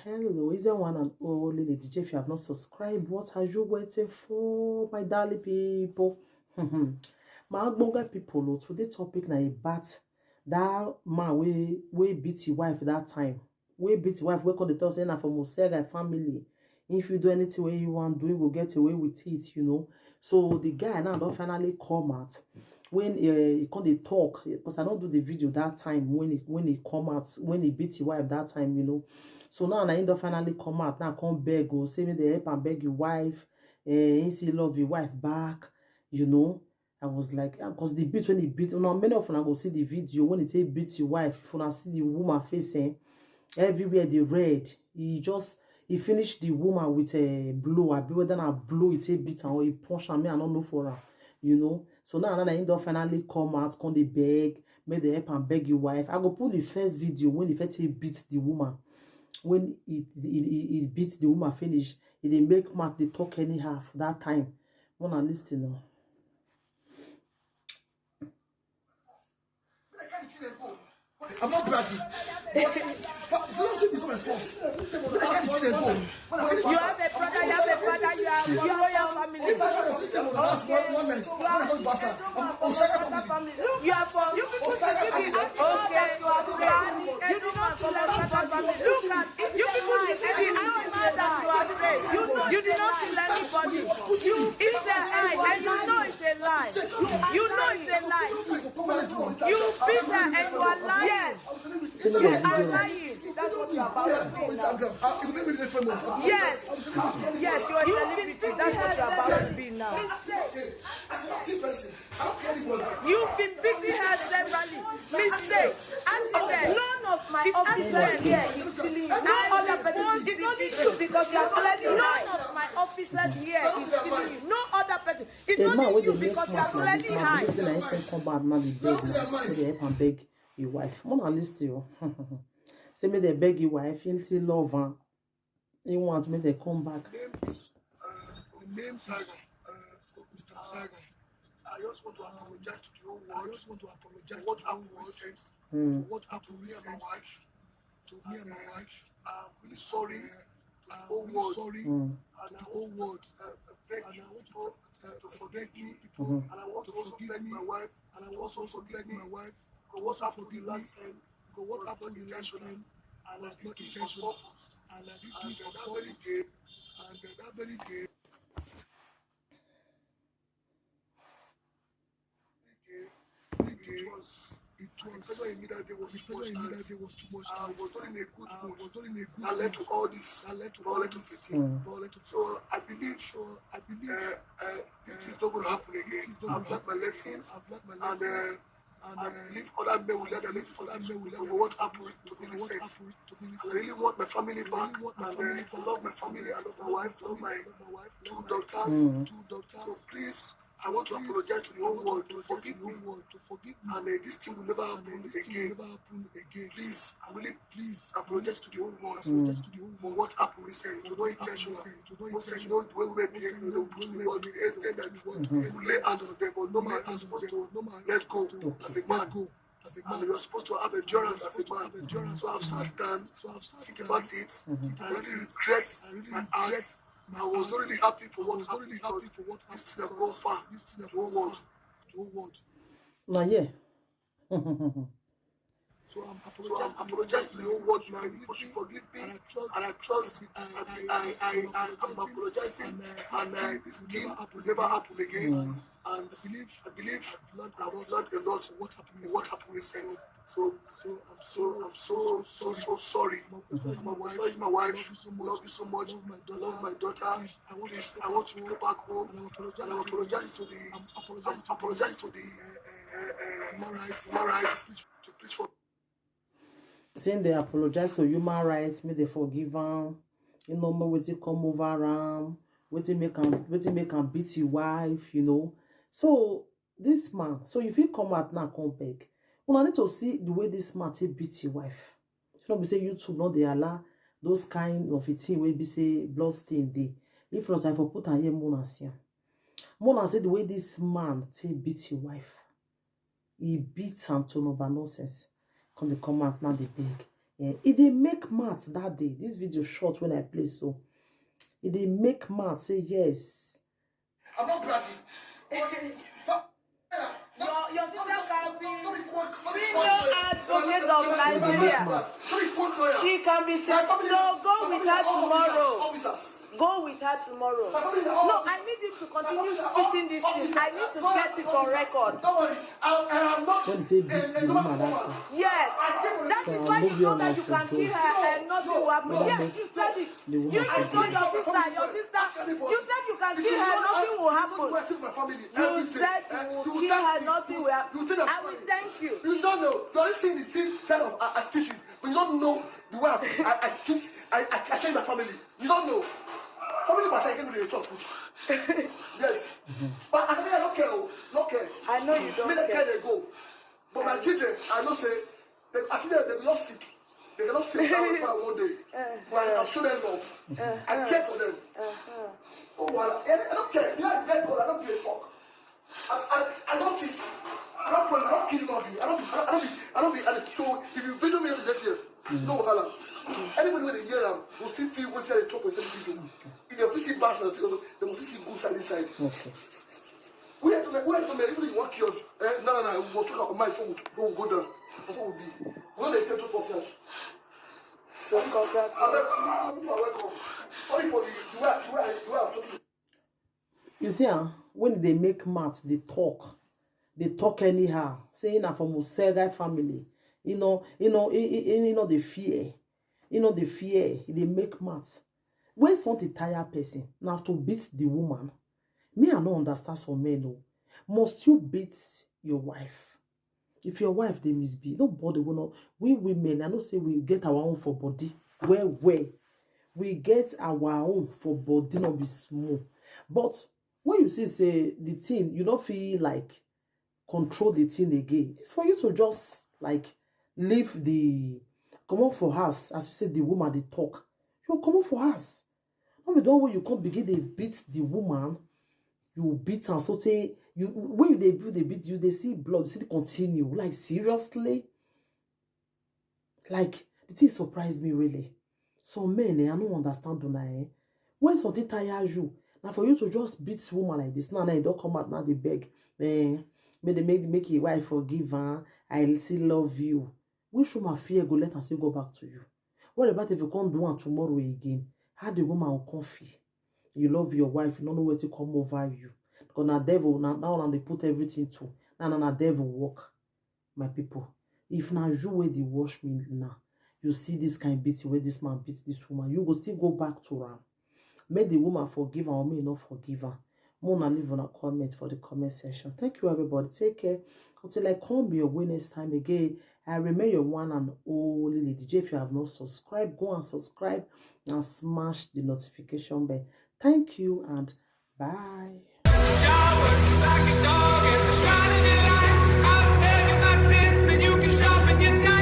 hello. Is there one and only Lady J? If you have not subscribed, what are you waiting for, my darling people? My Agbonga people, today's topic na about that man we beat his wife that time. We beat his wife, we call the talk saying na for Mosega family. If you do anything where you want to do, you go get away with it, you know. So the guy now don't finally come out when he come dey talk, because I don't do the video that time when he come out, when he beat his wife that time, you know. So now he don't finally come out, now come beg or say me they help and beg your wife, he still love your wife back, you know. I was like, because the beat when he beat, now many of them go see the video when he say beat your wife, if you see the woman facing everywhere the red, he finished the woman with a blow. I be whether I blow it a bit or he punch me, I don't know for her, you know. So now he don't finally come out, come they beg, make the help and beg your wife. I go put the first video when he first beat the woman. When he beat the woman finish, he didn't make Matt they talk anyhow that time. Wanna listen now. I'm not bragging. Fellowship is not my force. You have a brother, you have a father, you are royal family. If I try to system on the last one night, You are from Osaka family. Okay, you are from you do not from Osaka family. Look at you people should see the animal that you are raised. You did not kill anybody. It's a lie, and you know it's a lie. You know it's a lie. You beat her and you are lying. You are lying. That's what you are about to be now. Yes, yes, you are a celebrity. That's what you are about to be now. You've been beating her severally. Mistake. None of my officers here is killing you. No other person is killing you because you are already none of my officers here is killing you. No other person. It's only you because you are already high. Beg your wife. Mona list you. Say me they beg your wife, you still love her. You want me they come back. Name is Mr. Saga. I just want to apologize to the whole world. I just want to apologize to what happened recently. For what happened recently to me and my wife. I'm really sorry to the whole world. Sorry to the whole world. And I want to forget you people. And I want to also forgive my wife. And I want to also forgive my wife. Because what happened the last time? Because what happened the last time? And was not intentional. And I did do it on purpose. And that very day. It was the pressure in me that day was too much. I was not in a good mood. That led to all this. That led to violent fitting. So I believe this is not going to happen again. I've learned my lessons. And I believe other men will learn their lessons for what happened to me recently. I really want my family back. And I love my family. I love my wife. I love my two daughters. So please, I want to apologize to the whole world to forgive me. And this thing will never happen again. Please, I really apologize to the whole world for what happened recently. To no intention. Most times, you know, the way we behave, you know, to the extent that we lay hands on them, but no man is supposed to let go as a man. And you are supposed to have endurance as a man. So I've sat down, think about it, and I really regret my acts. I was not really happy for what happened because this thing has gone far. The whole world. Now, yeah. So I'm apologizing to the whole world now. You should forgive me. And I trust. I'm apologizing. And this thing will never happen again. And I believe I've learned a lot what happened recently. So I'm so sorry. My wife, love you so much. Love my daughter. I want to go back home. And I apologize to the human rights. To please for. Saying they apologize to human rights, may they forgive them. You know, what they come over what they make them beat your wife, you know. So this man, so if you come out now, come back. Well, I need to see the way this man take beat your wife. You know, be say YouTube not they allow those kind of a thing where be say blood stain day. If not, I for put on here Mona say the way this man take beat your wife. He beats Antonio by nonsense. Come out now they beg. It dey make mouth that day. This video short when I play, so it dey make mouth say yes. I'm not bragging. Okay. Your sister can be senior advocate of Nigeria. She can be so go with her tomorrow. Go with her tomorrow. No, I need him to continue spitting this thing. I need to get it on record. Don't worry. I'm not. When they beat the woman, that's all. Yes, that is why you know that you can kill her and nothing will happen. Yes, you said it. You told your sister, you said you can kill her, nothing will happen. You said you will kill her, nothing will happen. I will thank you. You don't know. You only see the same side of teaching, but you don't know the way I change my family. You don't know. Family must say, "Give me the church." Yes, but I don't care. Don't care. I know you don't care. They go, but my children, I know say, I see them. They be not sick. They cannot stay down for one day. But I'll show them love. I care for them. Oh, well, I don't care. You are dead God. I don't give a fuck. I don't think. I don't kill nobody. I don't be. So if you video me next year, no hala. Anybody when they hear them will still feel when they talk with some people. If they see bastards, they must see good side inside. We have to make everybody want kill us. No. We'll talk about my phone. Go down. That's what we'll be. We're not going to talk cash. So congrats. Welcome. Sorry for the way I'm talking. You see, when they make maths, they talk anyhow, saying that from Musega family, the fear, the fear, they make maths. When something tire person, now to beat the woman, me, I don't understand some men, no. Must you beat your wife? If your wife, they misbehave, nobody will not. We women, I don't say we get our own for body. Where? We get our own for body, not be small. But when you see, say, the thing, you don't feel like control the thing again. It's for you to just, like, leave the, come on for house, as you said, the woman, they talk. You come on for house. Not be done when you come begin, they beat the woman, you beat her, so say, when they beat you, they see blood, you see it continue. Like, seriously? Like, the thing surprised me, really. Some men, I don't understand, when something tires you, now for you to just beat woman like this, now they don't come out, now they beg, may they make your wife forgive her, I still love you. Which woman fear go let her still go back to you? What about if you can't do one tomorrow again? How the woman will come feel? You love your wife, you don't know where to come over you. Because now devil, now they put everything to. Now devil walk. My people. If now you where they wash me now, you see this kind of beating where this man beats this woman, you will still go back to her. May the woman forgive her or may not forgive her. More than leave on a comment for the comment section. Thank you, everybody. Take care. Until I come your way next time again. I remain your one and only Lady J. If you have not subscribed, go and subscribe and smash the notification bell. Thank you and bye. Like a dog and the shine of your light. I'll tell you my sins and you can sharpen your knife.